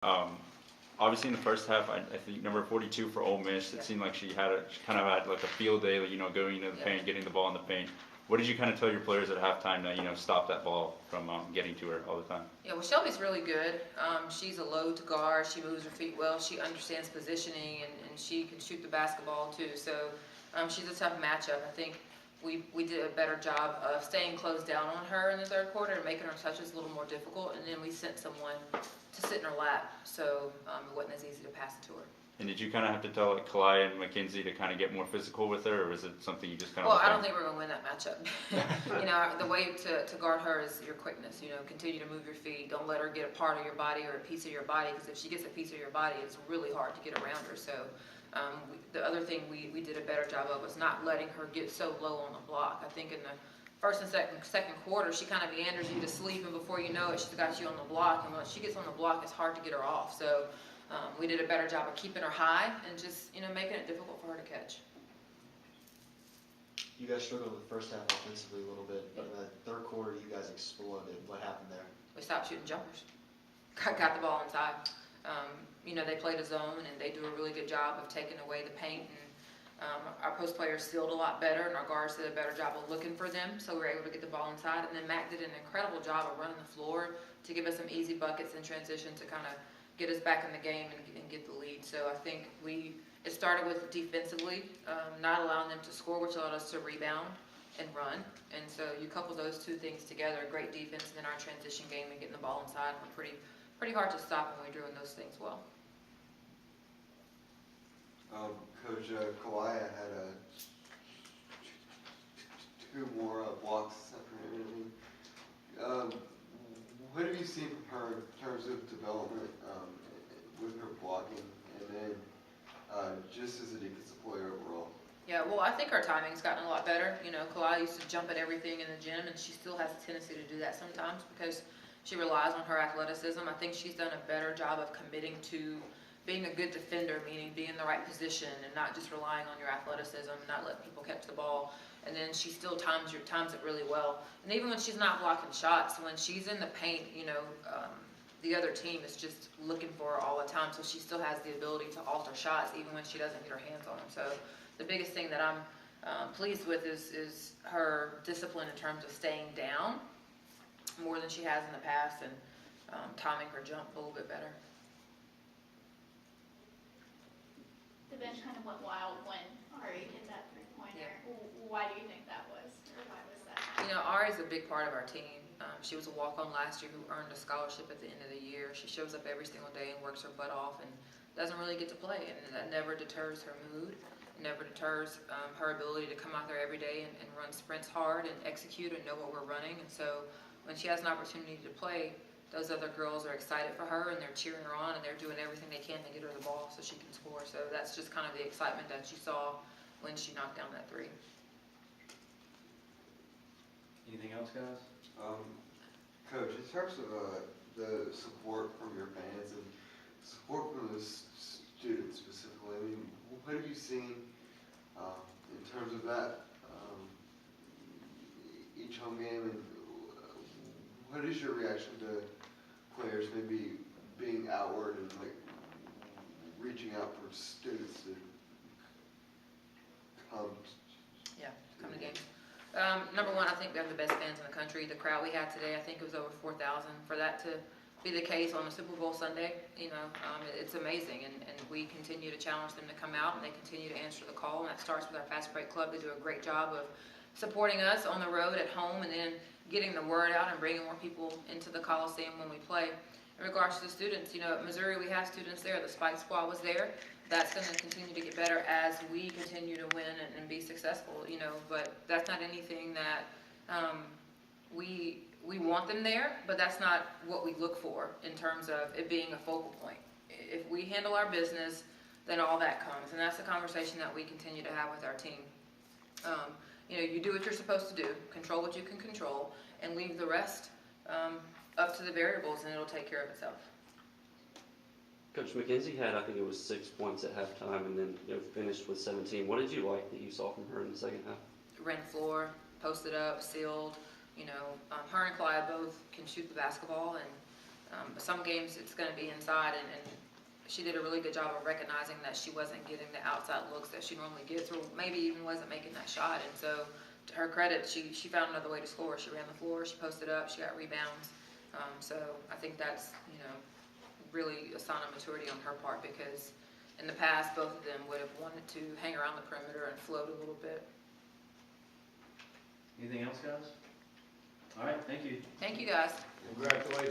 Um, Obviously in the first half, I think number 42 for Ole Miss, it seemed like she kind of had like a field day, going into the paint, getting the ball in the paint. What did you kind of tell your players at halftime to, stop that ball from getting to her all the time? Yeah, well, Shelby's really good. She's a load to guard. She moves her feet well. She understands positioning, and she can shoot the basketball too. So she's a tough matchup. I think we did a better job of staying closed down on her in the third quarter and making her touches a little more difficult. And then we sent someone to sit in her lap, so it wasn't as easy to pass it to her. And did you kind of have to tell like Kalai and Mackenzie to kind of get more physical with her, or was it something you just kind of? Well, I don't think we're going to win that matchup. The way to guard her is your quickness. Continue to move your feet. Don't let her get a part of your body or a piece of your body, because if she gets a piece of your body, it's really hard to get around her. So the other thing we did a better job of was not letting her get so low on the block. I think in the first and second quarter, she kind of meanders you to sleep, and before you know it, she's got you on the block. And once she gets on the block, it's hard to get her off. So we did a better job of keeping her high and just making it difficult for her to catch. You guys struggled in the first half offensively a little bit, but in the third quarter, you guys exploded. What happened there? We stopped shooting jumpers. Got the ball inside. They played a zone, and they do a really good job of taking away the paint. And our post players sealed a lot better, and our guards did a better job of looking for them, so we were able to get the ball inside. And then Mac did an incredible job of running the floor to give us some easy buckets in transition to kind of get us back in the game and get the lead. So I think it started with defensively, not allowing them to score, which allowed us to rebound and run. And so you couple those two things together, great defense, and then our transition game and getting the ball inside, we're pretty hard to stop when we're doing those things well. Coach Kalaya had two more blocks this afternoon. What have you seen from her in terms of development with her blocking, and then just as a defensive player overall? Yeah, well, I think her timing's gotten a lot better. Kalaya used to jump at everything in the gym, and she still has a tendency to do that sometimes because she relies on her athleticism. I think she's done a better job of committing to being a good defender, meaning being in the right position and not just relying on your athleticism, not letting people catch the ball. And then she still times it really well. And even when she's not blocking shots, when she's in the paint, the other team is just looking for her all the time. So she still has the ability to alter shots even when she doesn't get her hands on them. So the biggest thing that I'm pleased with is her discipline in terms of staying down more than she has in the past, and timing her jump a little bit better. The bench kind of went wild when Ari hit that three-pointer. Yeah. Why do you think that was? Or why was that? Ari's a big part of our team. She was a walk-on last year who earned a scholarship at the end of the year. She shows up every single day and works her butt off and doesn't really get to play. And that never deters her mood. It never deters her ability to come out there every day and run sprints hard and execute and know what we're running. And so when she has an opportunity to play, those other girls are excited for her, and they're cheering her on, and they're doing everything they can to get her the ball so she can score. So that's just kind of the excitement that you saw when she knocked down that three. Anything else, guys? Coach, in terms of the support from your fans and support from the students specifically, what have you seen in terms of that each home game, and what is your reaction to players maybe being outward and reaching out for students to come? Come to games. Number one, I think we have the best fans in the country. The crowd we had today, I think it was over 4,000. For that to be the case on a Super Bowl Sunday, it's amazing. And we continue to challenge them to come out, and they continue to answer the call. And that starts with our Fast Break Club. They do a great job of supporting us on the road, at home, and then getting the word out and bringing more people into the Coliseum when we play. In regards to the students, at Missouri we have students there. The Spike Squad was there. That's going to continue to get better as we continue to win and be successful, but that's not anything that we want them there, but that's not what we look for in terms of it being a focal point. If we handle our business, then all that comes, and that's the conversation that we continue to have with our team. You do what you're supposed to do, control what you can control, and leave the rest up to the variables, and it'll take care of itself. Coach Mackenzie had, I think it was 6 points at halftime, and then finished with 17. What did you like that you saw from her in the second half? Ran the floor, posted up, sealed. Her and Clyde both can shoot the basketball, and But some games it's going to be inside, and she did a really good job of recognizing that she wasn't getting the outside looks that she normally gets, or maybe even wasn't making that shot. And so, to her credit, she found another way to score. She ran the floor, she posted up, she got rebounds. So I think that's, really a sign of maturity on her part, because in the past, both of them would have wanted to hang around the perimeter and float a little bit. Anything else, guys? All right, thank you. Thank you, guys. Congratulations.